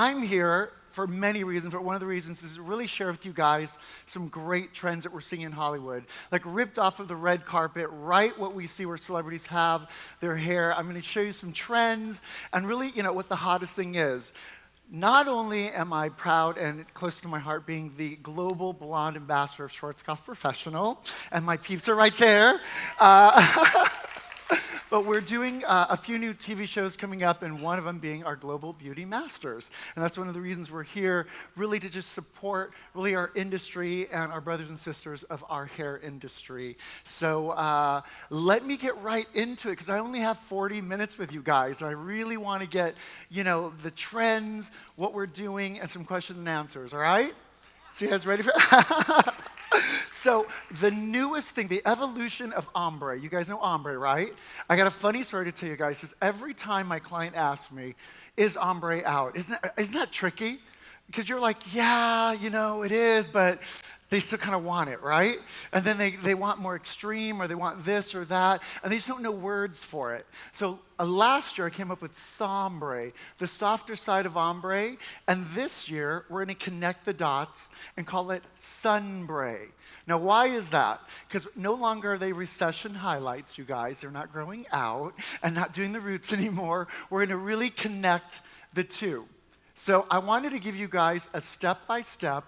I'm here for many reasons, but one of the reasons is to really share with you guys some great trends that we're seeing in Hollywood. Like ripped off of the red carpet, right what we see where celebrities have their hair. I'm gonna show you some trends and really, what the hottest thing is. Not only am I proud and close to my heart being the global blonde ambassador of Schwarzkopf Professional, and my peeps are right there. But we're doing a few new TV shows coming up, and one of them being our Global Beauty Masters. And that's one of the reasons we're here, really to just support really our industry and our brothers and sisters of our hair industry. So let me get right into it, because I only have 40 minutes with you guys, and I really want to get, the trends, what we're doing, and some questions and answers, all right? So you guys ready for So the newest thing, the evolution of ombre. You guys know ombre, right? I got a funny story to tell you guys, because every time my client asks me, is ombre out? Isn't that tricky? Because you're like, yeah, it is, but they still kind of want it, right? And then they want more extreme, or they want this or that, and they just don't know words for it. So last year I came up with sombre, the softer side of ombre, and this year we're going to connect the dots and call it sunbre. Now, why is that? Because no longer are they recession highlights, you guys. They're not growing out and not doing the roots anymore. We're going to really connect the two. So I wanted to give you guys a step-by-step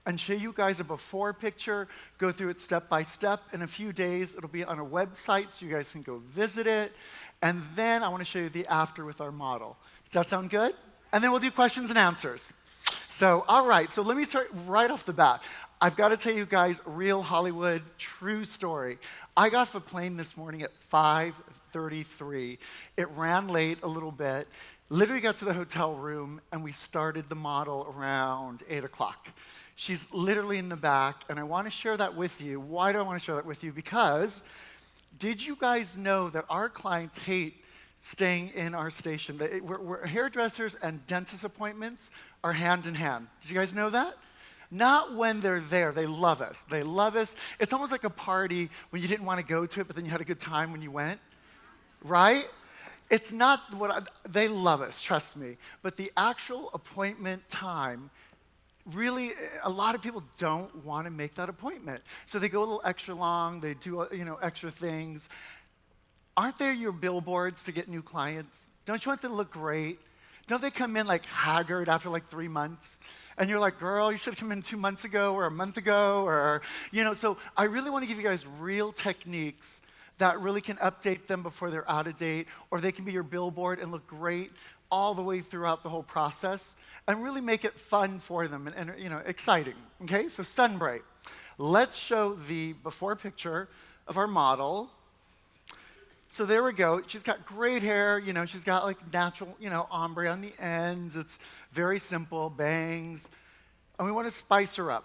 and show you guys a before picture, go through it step by step. In a few days, it'll be on a website, so you guys can go visit it. And then I want to show you the after with our model. Does that sound good? And then we'll do questions and answers. So, all right, so let me start right off the bat. I've got to tell you guys, real Hollywood, true story. I got off a plane this morning at 5:33. It ran late a little bit. Literally got to the hotel room, and we started the model around 8 o'clock. She's literally in the back, and I want to share that with you. Why do I want to share that with you? Because did you guys know that our clients hate staying in our station? We're hairdressers and dentist appointments are hand in hand. Did you guys know that? Not when they're there. They love us. They love us. It's almost like a party when you didn't want to go to it, but then you had a good time when you went, right? It's not they love us, trust me. But the actual appointment time, really, a lot of people don't want to make that appointment. So they go a little extra long, they do, extra things. Aren't they your billboards to get new clients? Don't you want them to look great? Don't they come in like haggard after like 3 months? And you're like, girl, you should have come in 2 months ago or a month ago, or, so I really want to give you guys real techniques that really can update them before they're out of date, or they can be your billboard and look great all the way throughout the whole process, and really make it fun for them and exciting, okay? So sunbre. Let's show the before picture of our model. So there we go. She's got great hair, she's got like natural, ombre on the ends. It's very simple, bangs. And we want to spice her up.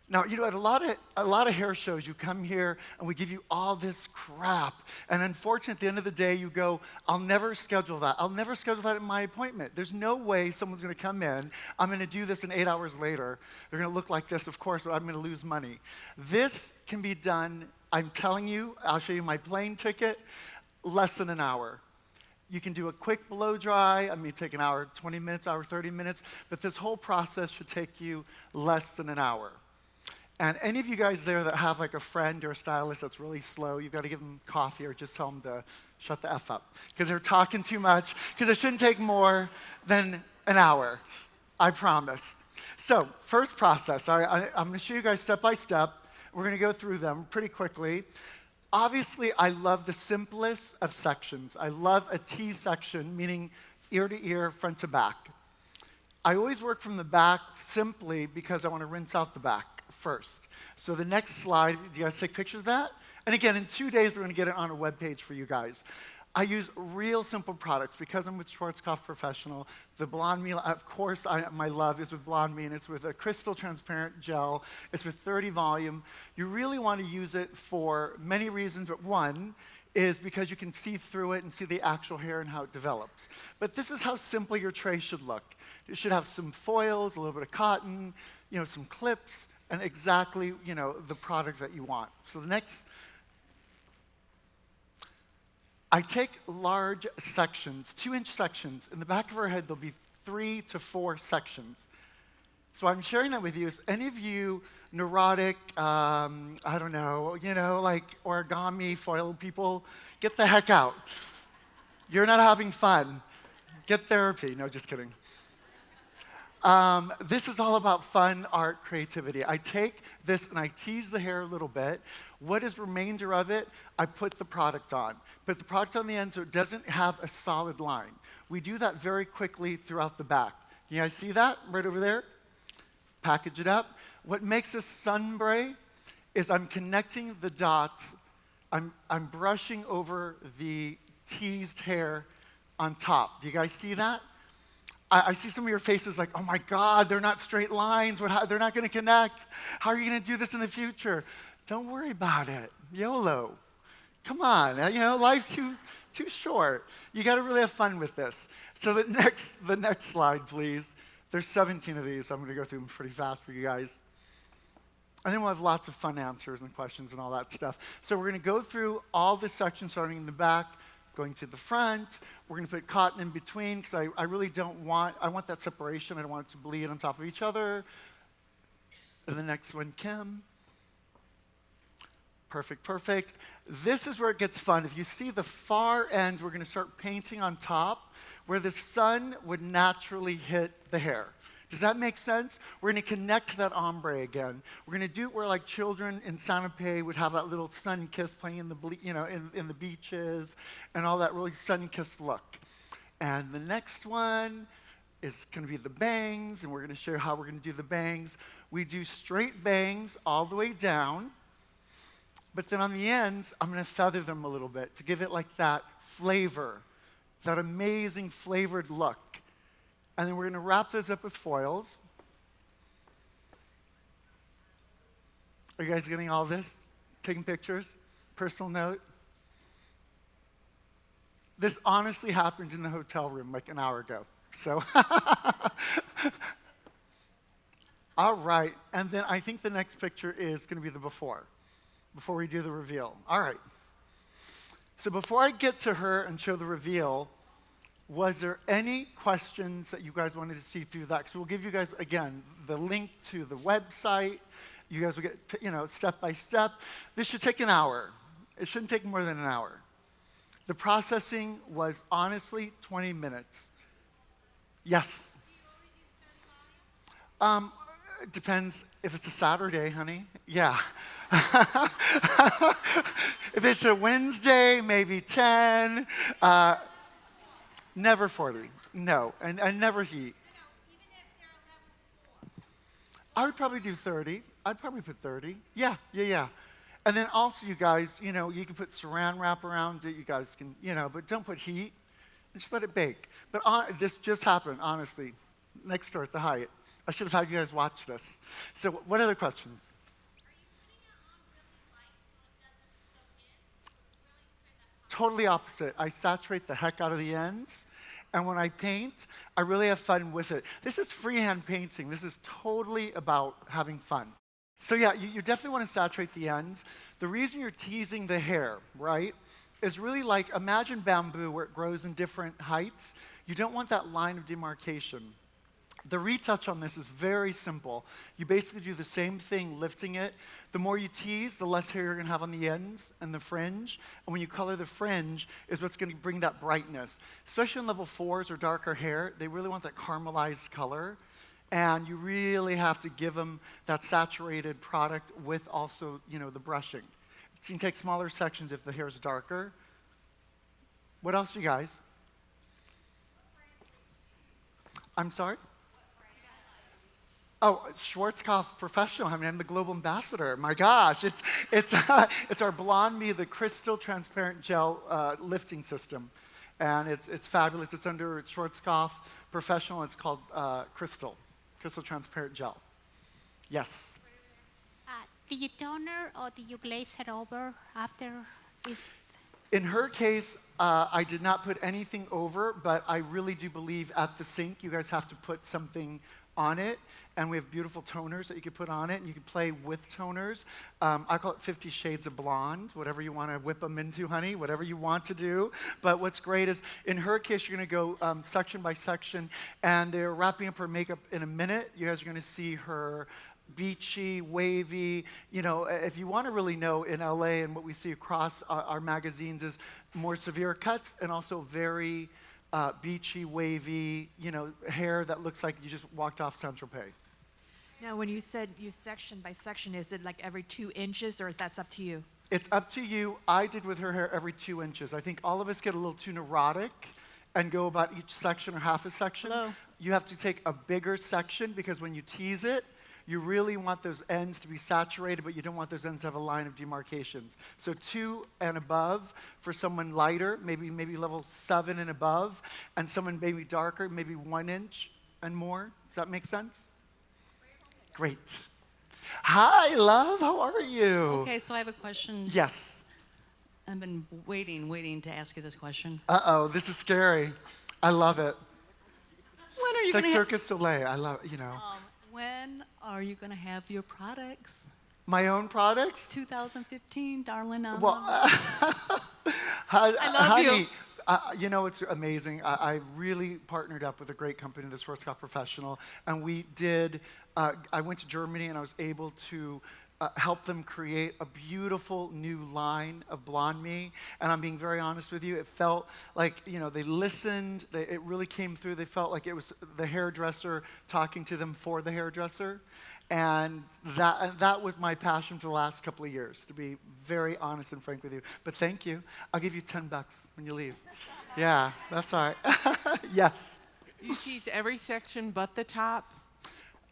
Now, at a lot of hair shows, you come here and we give you all this crap. And unfortunately, at the end of the day, you go, I'll never schedule that. I'll never schedule that in my appointment. There's no way someone's going to come in. I'm going to do this, and 8 hours later, they're going to look like this, of course, but I'm going to lose money. This can be done, I'm telling you, I'll show you my plane ticket, less than an hour. You can do a quick blow dry. Take an hour, 20 minutes, hour, 30 minutes. But this whole process should take you less than an hour. And any of you guys there that have like a friend or a stylist that's really slow, you've got to give them coffee or just tell them to shut the F up. Because they're talking too much, because it shouldn't take more than an hour. I promise. So, first process. I'm going to show you guys step by step. We're going to go through them pretty quickly. Obviously, I love the simplest of sections. I love a T section, meaning ear to ear, front to back. I always work from the back simply because I want to rinse out the back first. So the next slide, do you guys take pictures of that? And again, in 2 days, we're going to get it on a web page for you guys. I use real simple products because I'm with Schwarzkopf Professional. The Blonde Me, of course, my love is with Blonde Me, and it's with a crystal transparent gel. It's with 30 volume. You really want to use it for many reasons, but one is because you can see through it and see the actual hair and how it develops. But this is how simple your tray should look. It should have some foils, a little bit of cotton, some clips, and exactly, the product that you want. So the next, I take large sections, 2-inch sections. In the back of her head, there'll be 3 to 4 sections. So I'm sharing that with you. Is any of you neurotic, I don't know, like origami foil people? Get the heck out. You're not having fun. Get therapy. No, just kidding. This is all about fun, art, creativity. I take this and I tease the hair a little bit. What is remainder of it? I put the product on. Put the product on the end so it doesn't have a solid line. We do that very quickly throughout the back. You guys see that right over there? Package it up. What makes a sunbray is I'm connecting the dots. I'm brushing over the teased hair on top. Do you guys see that? I see some of your faces like, oh my God, they're not straight lines. They're not going to connect. How are you going to do this in the future? Don't worry about it. YOLO. Come on. Life's too short. You got to really have fun with this. So the next slide, please. There's 17 of these, so I'm going to go through them pretty fast for you guys. And then we'll have lots of fun answers and questions and all that stuff. So we're going to go through all the sections starting in the back, going to the front. We're going to put cotton in between because I really I want that separation. I don't want it to bleed on top of each other. And the next one, Kim. Perfect. This is where it gets fun. If you see the far end, we're going to start painting on top where the sun would naturally hit the hair. Does that make sense? We're going to connect that ombre again. We're going to do it where like children in Santa Fe would have that little sun kiss playing in the beaches and all that really sun kissed look. And the next one is going to be the bangs, and we're going to show you how we're going to do the bangs. We do straight bangs all the way down, but then on the ends, I'm going to feather them a little bit to give it like that flavor, that amazing flavored look. And then we're going to wrap those up with foils. Are you guys getting all this? Taking pictures? Personal note? This honestly happened in the hotel room like an hour ago. So, all right. And then I think the next picture is going to be the before we do the reveal. All right. So before I get to her and show the reveal, was there any questions that you guys wanted to see through that? So we'll give you guys, again, the link to the website. You guys will get, step by step. This should take an hour. It shouldn't take more than an hour. The processing was honestly 20 minutes. Yes? It depends if it's a Saturday, honey. Yeah. If it's a Wednesday, maybe 10. Never 40. No. And never heat. I would probably do 30. I'd probably put 30. Yeah. And then also, you guys, you can put saran wrap around it. You guys can, but don't put heat. Just let it bake. But this just happened, honestly, next door at the Hyatt. I should have had you guys watch this. So what other questions? Are you putting it on really light so it doesn't soak in? Really spray that hot? Totally opposite. I saturate the heck out of the ends. And when I paint, I really have fun with it. This is freehand painting. This is totally about having fun. So yeah, you definitely want to saturate the ends. The reason you're teasing the hair, right, is really like, imagine bamboo where it grows in different heights. You don't want that line of demarcation. The retouch on this is very simple. You basically do the same thing, lifting it. The more you tease, the less hair you're going to have on the ends and the fringe. And when you color the fringe is what's going to bring that brightness. Especially in level 4s or darker hair, they really want that caramelized color. And you really have to give them that saturated product with also, the brushing. You can take smaller sections if the hair is darker. What else, you guys? I'm sorry? Oh, Schwarzkopf Professional. I mean, I'm the global ambassador. My gosh, it's our Blonde Me, the crystal transparent gel lifting system, and it's fabulous. It's under Schwarzkopf Professional. It's called crystal transparent gel. Yes. Do you toner or do you glaze it over after this? In her case, I did not put anything over, but I really do believe at the sink you guys have to put something on it. And we have beautiful toners that you can put on it, and you can play with toners. I call it 50 Shades of Blonde, whatever you want to whip them into, honey, whatever you want to do. But what's great is, in her case, you're going to go section by section, and they're wrapping up her makeup in a minute. You guys are going to see her beachy, wavy. You know, if you want to really know, in LA and what we see across our magazines is more severe cuts and also very beachy, wavy, you know, hair that looks like you just walked off Saint-Tropez. Now, when you said you section by section, is it like every 2 inches, or that's up to you? It's up to you. I did with her hair every 2 inches. I think all of us get a little too neurotic and go about each section or half a section. Hello. You have to take a bigger section because when you tease it, you really want those ends to be saturated, but you don't want those ends to have a line of demarcations. So 2 and above for someone lighter, maybe level 7 and above, and someone maybe darker, maybe 1 inch and more. Does that make sense? Great. Hi, love. How are you? Okay, so I have a question. Yes. I've been waiting to ask you this question. Uh-oh, this is scary. I love it. When are you It's like gonna Cirque du Soleil. I love, you know. when are you gonna have your products? My own products? 2015, darling. Well, I love you. honey, you know, it's amazing. I really partnered up with a great company, the Schwarzkopf Professional, and we did, I went to Germany and I was able to help them create a beautiful new line of Blonde Me. And I'm being very honest with you, it felt like, you know, they listened, it really came through. They felt like it was the hairdresser talking to them for the hairdresser. And that was my passion for the last couple of years, to be very honest and frank with you. But thank you. I'll give you $10 when you leave. Yeah, that's all right. Yes. You tease every section but the top?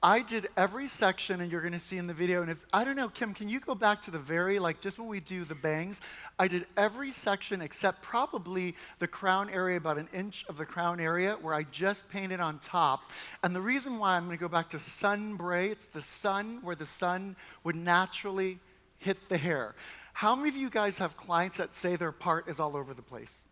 I did every section, and you're going to see in the video. And if, I don't know, Kim, can you go back to the very, like, just when we do the bangs, I did every section except probably the crown area, about 1 inch of the crown area, where I just painted on top. And the reason why I'm going to go back to sunbray, it's the sun, where the sun would naturally hit the hair. How many of you guys have clients that say their part is all over the place?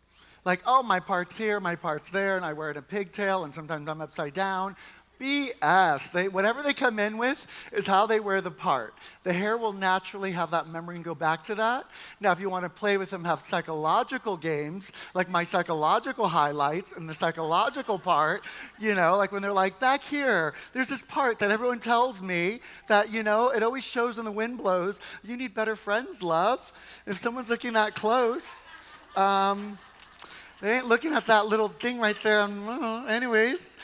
Like, oh, my part's here, my part's there, and I wear it in a pigtail, and sometimes I'm upside down. BS. Whatever they come in with is how they wear the part. The hair will naturally have that memory and go back to that. Now, if you want to play with them, have psychological games, like my psychological highlights and the psychological part, you know, like when they're like, back here, there's this part that everyone tells me that, you know, it always shows when the wind blows. You need better friends, love. If someone's looking that close, they ain't looking at that little thing right there. Anyways.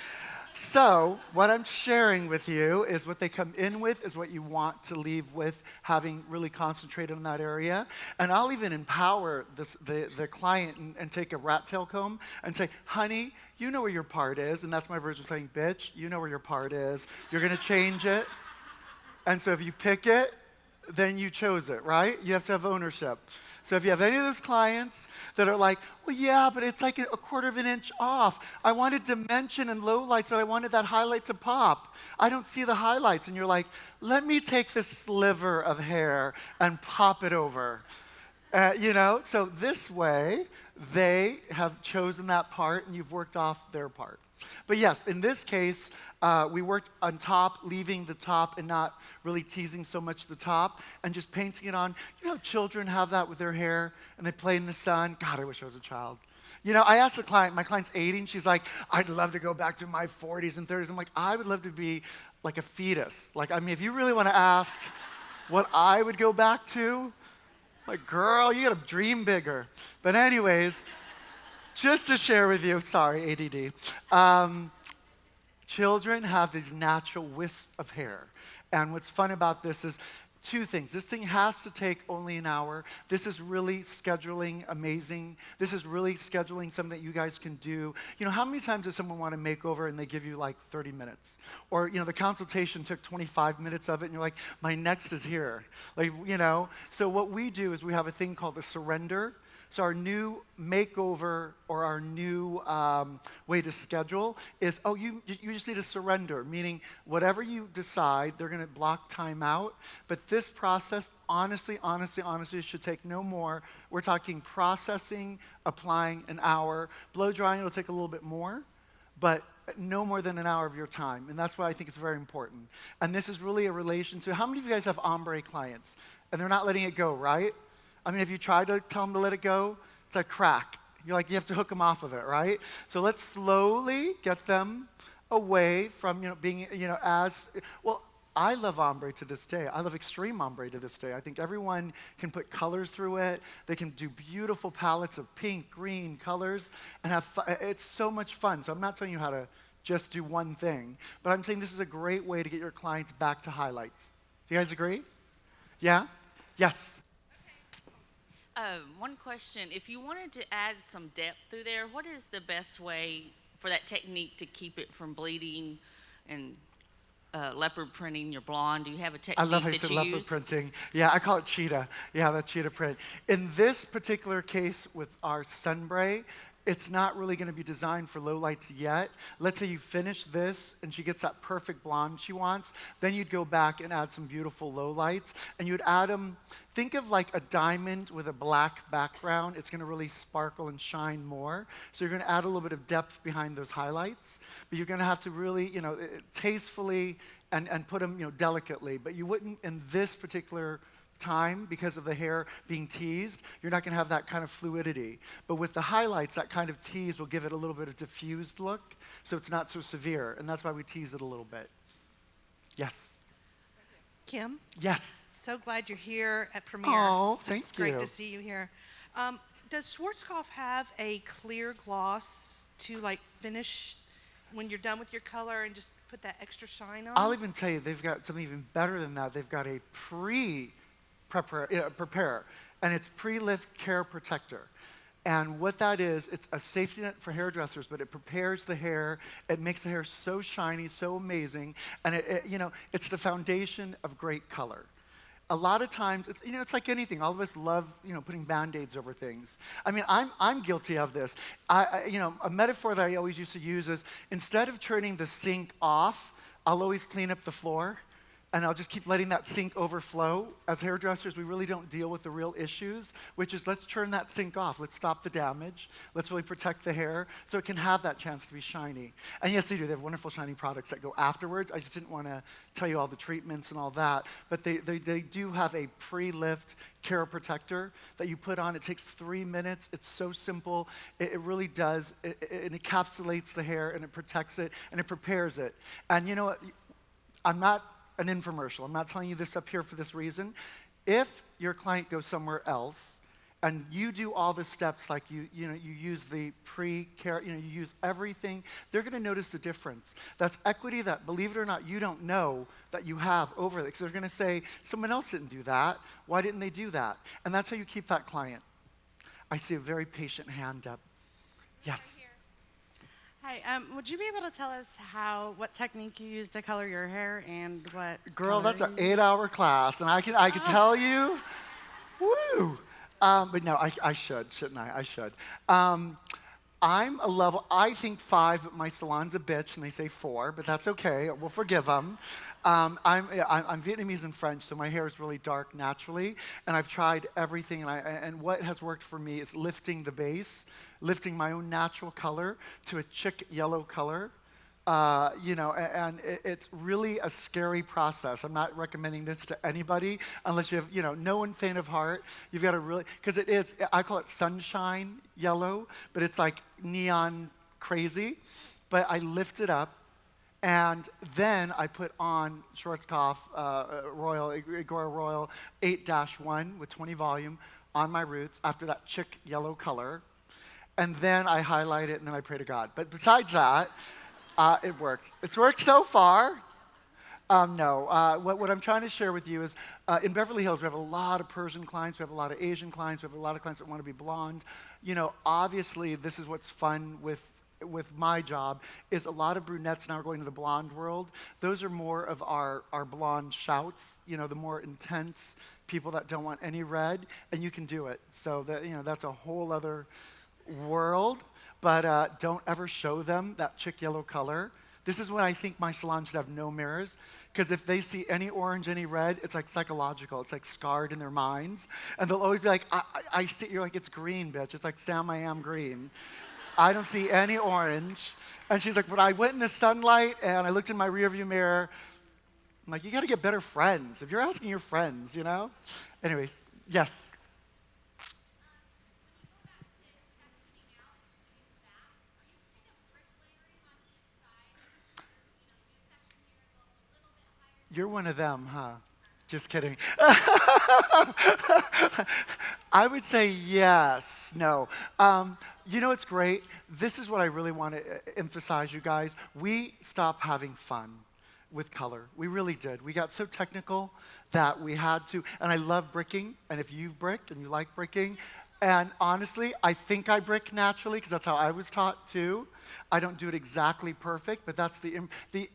So what I'm sharing with you is what they come in with is what you want to leave with, having really concentrated on that area. And I'll even empower the client and take a rat tail comb and say, honey, you know where your part is. And that's my version of saying, bitch, you know where your part is. You're going to change it. And so if you pick it, then you chose it, right? You have to have ownership. So if you have any of those clients that are like, well, yeah, but it's like a 1/4 of an inch off. I wanted dimension and lowlights, but I wanted that highlight to pop. I don't see the highlights. And you're like, let me take this sliver of hair and pop it over. You know, so this way, they have chosen that part, and you've worked off their part. But yes, in this case, we worked on top, leaving the top and not really teasing so much the top, and just painting it on. You know, children have that with their hair, and they play in the sun. God, I wish I was a child. You know, I asked the client, my client's 80, and she's like, I'd love to go back to my 40s and 30s. I'm like, I would love to be like a fetus. Like, I mean, if you really want to ask what I would go back to, like, girl, you gotta dream bigger. But anyways, just to share with you, sorry, ADD. Children have these natural wisps of hair. And what's fun about this is 2 things. This thing has to take only an hour. This is really scheduling amazing. This is really scheduling something that you guys can do. You know, how many times does someone want a makeover and they give you like 30 minutes? Or, you know, the consultation took 25 minutes of it and you're like, my next is here. Like, you know, so what we do is we have a thing called the surrender. So our new makeover or our new way to schedule is, oh, you just need to surrender, meaning whatever you decide, they're going to block time out. But this process, honestly, should take no more. We're talking processing, applying an hour. Blow drying, it'll take a little bit more. But no more than an hour of your time, and that's why I think it's very important. And this is really a relation to, how many of you guys have ombre clients? And they're not letting it go, right? I mean, if you try to tell them to let it go, it's a crack. You're like, you have to hook them off of it, right? So let's slowly get them away from, being, as, well, I love ombre to this day. I love extreme ombre to this day. I think everyone can put colors through it. They can do beautiful palettes of pink, green colors and have fun. It's so much fun. So I'm not telling you how to just do one thing, but I'm saying this is a great way to get your clients back to highlights. Do you guys agree? Yeah? Yes. One question. If you wanted to add some depth through there, what is the best way for that technique to keep it from bleeding and leopard printing your blonde? Do you have a I technique love how you that said you leopard use? printing. Yeah, I call it cheetah. Yeah, the cheetah print. In this particular case with our sunbray, it's not really going to be designed for low lights yet. Let's say you finish this and she gets that perfect blonde she wants, then you'd go back and add some beautiful low lights, and you'd add them, think of like a diamond with a black background. It's going to really sparkle and shine more. So you're going to add a little bit of depth behind those highlights, but you're going to have to really, tastefully and put them, delicately. But you wouldn't in this particular time, because of the hair being teased, you're not going to have that kind of fluidity. But with the highlights, that kind of tease will give it a little bit of diffused look, so it's not so severe, and that's why we tease it a little bit. Yes. Kim, Yes. so glad you're here at Premiere. Oh, thank It's great you. to see you here. Does Schwarzkopf have a clear gloss to finish when you're done with your color and just put that extra shine on? I'll even tell you, they've got something even better than that. They've got a prepare, and it's pre-lift care protector. And what that is, it's a safety net for hairdressers, but it prepares the hair. It makes the hair so shiny, so amazing, and it's the foundation of great color. A lot of times, it's like anything. All of us love, putting Band-Aids over things. I mean, I'm guilty of this. A metaphor that I always used to use is, instead of turning the sink off, I'll always clean up the floor, and I'll just keep letting that sink overflow. As hairdressers, we really don't deal with the real issues, which is, let's turn that sink off. Let's stop the damage. Let's really protect the hair so it can have that chance to be shiny. And yes, they do. They have wonderful shiny products that go afterwards. I just didn't want to tell you all the treatments and all that. But they do have a pre-lift care protector that you put on. It takes 3 minutes. It's so simple. It really does. It encapsulates the hair, and it protects it, and it prepares it. And you know what? I'm not an infomercial. I'm not telling you this up here for this reason. If your client goes somewhere else and you do all the steps, like you use the pre-care, you use everything, they're going to notice the difference. That's equity that, believe it or not, you don't know that you have over it. Because they're going to say, someone else didn't do that. Why didn't they do that? And that's how you keep that client. I see a very patient hand up. Yes. Hi, would you be able to tell us what technique you use to color your hair and what? Girl, color that's an you use? 8-hour class, and I can tell you, woo. But no, I should, shouldn't I? I should. I'm a level, I think 5, but my salon's a bitch, and they say 4, but that's okay. We'll forgive them. I'm Vietnamese and French, so my hair is really dark naturally, and I've tried everything, and what has worked for me is lifting the base, lifting my own natural color to a chick yellow color. And it's really a scary process. I'm not recommending this to anybody unless you have, no one faint of heart. You've got to really, because it is, I call it sunshine yellow, but it's like neon crazy. But I lift it up, and then I put on Schwarzkopf Agora Royal 8-1 with 20 volume on my roots after that chick yellow color. And then I highlight it, and then I pray to God. But besides that, it works. It's worked so far. No. What I'm trying to share with you is, in Beverly Hills, we have a lot of Persian clients. We have a lot of Asian clients. We have a lot of clients that want to be blonde. Obviously, this is what's fun with my job, is a lot of brunettes now are going to the blonde world. Those are more of our blonde shouts, the more intense people that don't want any red, and you can do it. So that's a whole other world. But don't ever show them that chick yellow color. This is when I think my salon should have no mirrors, because if they see any orange, any red, it's like psychological. It's like scarred in their minds. And they'll always be like, I see, you're like, it's green, bitch. It's like, Sam, I am green. I don't see any orange. And she's like, when I went in the sunlight and I looked in my rearview mirror, I'm like, you got to get better friends. If you're asking your friends, you know? Anyways, yes. You're one of them, huh? Just kidding. I would say yes. No. You know what's great? This is what I really want to emphasize, you guys. We stopped having fun with color. We really did. We got so technical that we had to. And I love bricking. And if you brick and you like bricking, and honestly, I think I brick naturally because that's how I was taught too. I don't do it exactly perfect, but that's the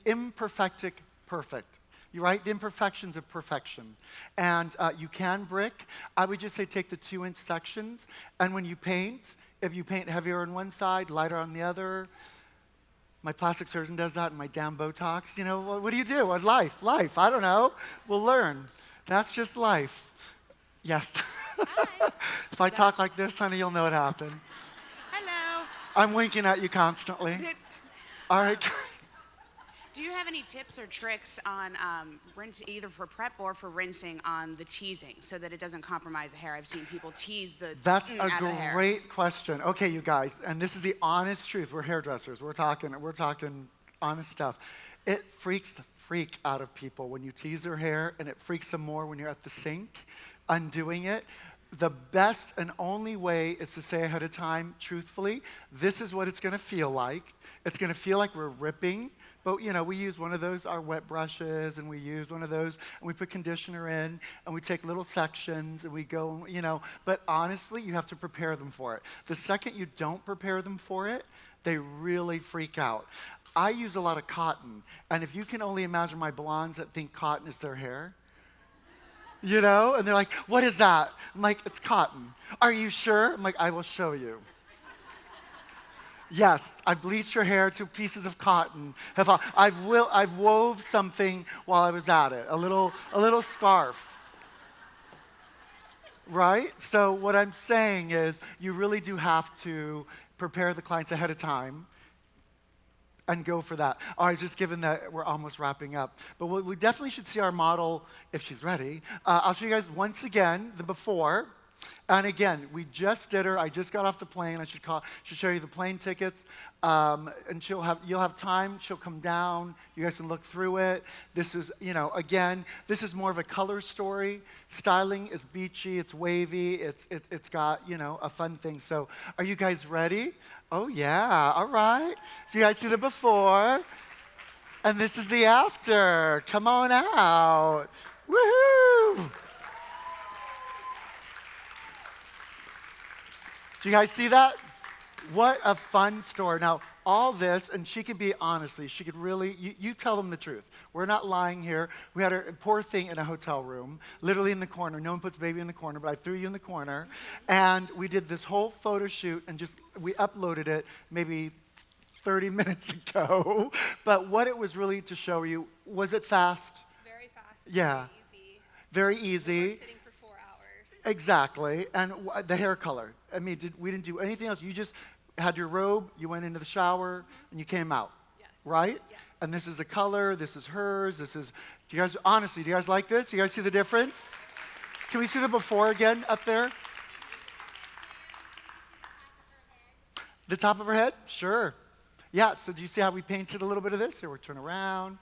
imperfectic perfect. You're right, the imperfections of perfection. And you can brick. I would just say take the 2-inch sections, and when you paint, if you paint heavier on one side, lighter on the other, my plastic surgeon does that in my damn Botox. You know, what do you do? What's life? Life, I don't know. We'll learn. That's just life. Yes. If I talk like this, honey, you'll know what happened. Hello. I'm winking at you constantly. All right. Do you have any tips or tricks on rinse, either for prep or for rinsing on the teasing so that it doesn't compromise the hair? I've seen people tease the That's out of the a hair. great question. Okay, you guys, and this is the honest truth. We're hairdressers. We're talking honest stuff. It freaks the freak out of people when you tease their hair, and it freaks them more when you're at the sink undoing it. The best and only way is to say ahead of time, truthfully, this is what it's going to feel like. It's going to feel like we're ripping. But, you know, we use one of those, our wet brushes, and we use one of those, and we put conditioner in, and we take little sections, and we go, you know. But honestly, you have to prepare them for it. The second you don't prepare them for it, they really freak out. I use a lot of cotton, and if you can only imagine my blondes that think cotton is their hair, you know? And they're like, what is that? I'm like, it's cotton. Are you sure? I'm like, I will show you. Yes, I bleached your hair to pieces of cotton. I've wove something while I was at it, a little scarf. Right? So what I'm saying is you really do have to prepare the clients ahead of time and go for that. All right, just given that we're almost wrapping up. But we definitely should see our model if she's ready. I'll show you guys once again the before. And again, we just did her. I just got off the plane. I should show you the plane tickets. And you'll have time. She'll come down. You guys can look through it. This is, you know, again, this is more of a color story. Styling is beachy. It's wavy. It's got, you know, a fun thing. So are you guys ready? Oh, yeah. All right. So you guys see the before. And this is the after. Come on out. Woohoo! Do you guys see that? What a fun story. Now, all this, and she could be, honestly, she could really, you tell them the truth. We're not lying here. We had a poor thing in a hotel room, literally in the corner. No one puts baby in the corner, but I threw you in the corner. And we did this whole photo shoot, and we uploaded it maybe 30 minutes ago. But what it was really to show you, was it fast? Very fast. Yeah. Very easy. Very easy. We're sitting for 4 hours. Exactly. And the hair color. I mean, we didn't do anything else. You just had your robe, you went into the shower, and you came out. Yes. Right? Yes. And this is the color, this is hers, do you guys, honestly, do you guys like this? Do you guys see the difference? Can we see the before again up there? The top of her head? Sure. Yeah, so do you see how we painted a little bit of this? Here, we'll turn around.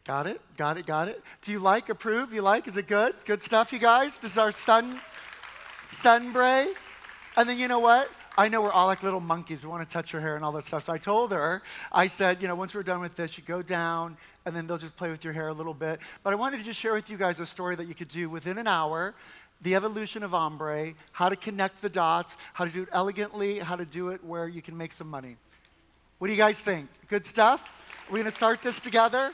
Got it, got it, got it. Do you like, approve, you like? Is it good? Good stuff, you guys? This is our sunbray. And then you know what? I know we're all like little monkeys. We want to touch her hair and all that stuff. So I told her, I said, you know, once we're done with this, you go down, and then they'll just play with your hair a little bit. But I wanted to just share with you guys a story that you could do within an hour, the evolution of ombre, how to connect the dots, how to do it elegantly, how to do it where you can make some money. What do you guys think? Good stuff? Are we going to start this together?